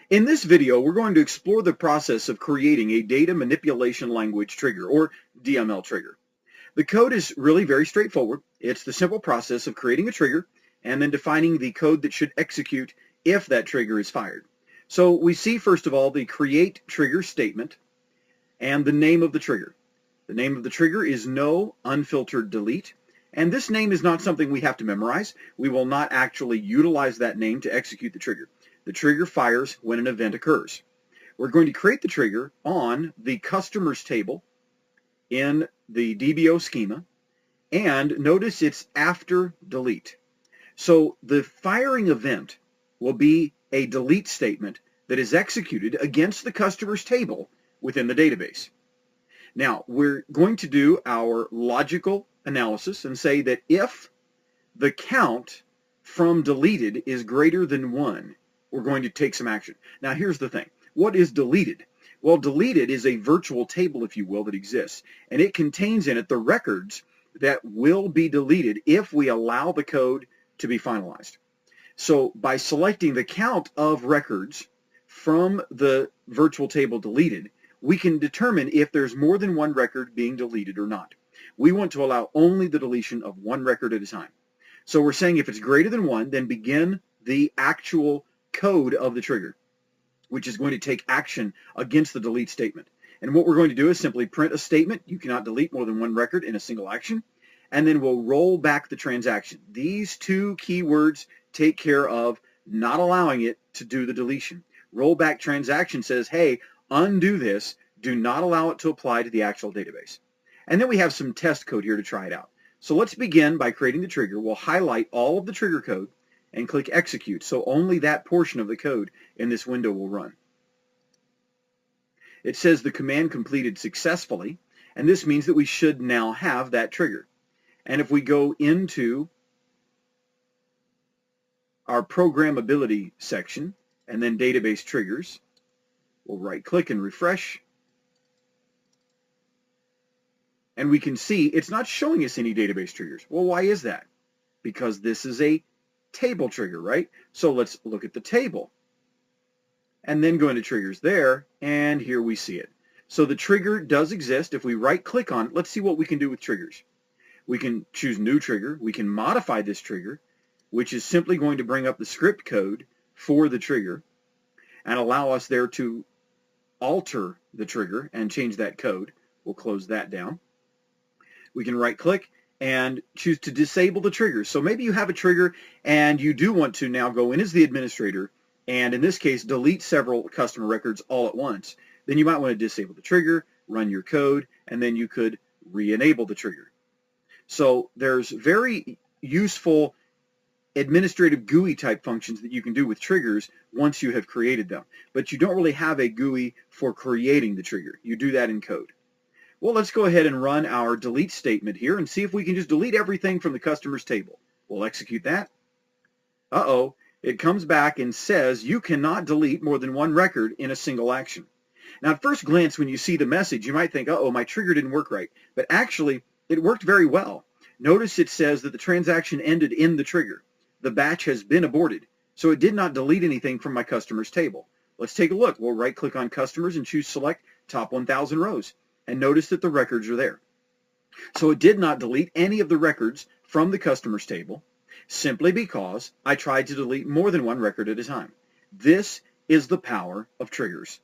In this video, we're going to explore the process of creating a data manipulation language trigger, or DML trigger. The code is really very straightforward. It's the simple process of creating a trigger and then defining the code that should execute if that trigger is fired. So we see, first of all, the create trigger statement and the name of the trigger. The name of the trigger is no unfiltered delete. And this name is not something we have to memorize. We will not actually utilize that name to execute the trigger. The trigger fires when an event occurs. We're going to create the trigger on the customers table in the DBO schema, and notice it's after delete. So the firing event will be a delete statement that is executed against the customers table within the database. Now, we're going to do our logical analysis and say that if the count from deleted is greater than 1, we're going to take some action. Now, here's the thing. What is deleted? Well, deleted is a virtual table, if you will, that exists, and it contains in it the records that will be deleted if we allow the code to be finalized. So by selecting the count of records from the virtual table deleted, we can determine if there's more than one record being deleted or not. We want to allow only the deletion of one record at a time. So we're saying if it's greater than 1, then begin the actual code of the trigger, which is going to take action against the delete statement. And what we're going to do is simply print a statement. You cannot delete more than one record in a single action. And then we'll roll back the transaction. These two keywords take care of not allowing it to do the deletion. Rollback transaction says, hey, undo this. Do not allow it to apply to the actual database. And then we have some test code here to try it out. So let's begin by creating the trigger. We'll highlight all of the trigger code and click execute. So only that portion of the code in this window will run. It says the command completed successfully, and this means that we should now have that trigger. And if we go into our programmability section and then database triggers, we'll right click and refresh. And we can see it's not showing us any database triggers. Well, why is that? Because this is a table trigger, right? So let's look at the table and then go into triggers there, and here we see it. So the trigger does exist. If we right click on it, let's see what we can do with triggers. We can choose new trigger. We can modify this trigger, which is simply going to bring up the script code for the trigger and allow us there to alter the trigger and change that code. We'll close that down. We can right click and choose to disable the trigger. So maybe you have a trigger and you do want to now go in as the administrator and in this case delete several customer records all at once. Then you might want to disable the trigger, run your code, and then you could re-enable the trigger. So there's very useful administrative GUI type functions that you can do with triggers once you have created them. But you don't really have a GUI for creating the trigger. You do that in code. Well, let's go ahead and run our delete statement here and see if we can just delete everything from the customers table. We'll execute that. Uh-oh, it comes back and says you cannot delete more than one record in a single action. Now, at first glance, when you see the message, you might think, uh-oh, my trigger didn't work right. But actually, it worked very well. Notice it says that the transaction ended in the trigger. The batch has been aborted, so it did not delete anything from my customers table. Let's take a look. We'll right-click on customers and choose select top 1,000 rows. And notice that the records are there. So it did not delete any of the records from the customers table simply because I tried to delete more than one record at a time. This is the power of triggers.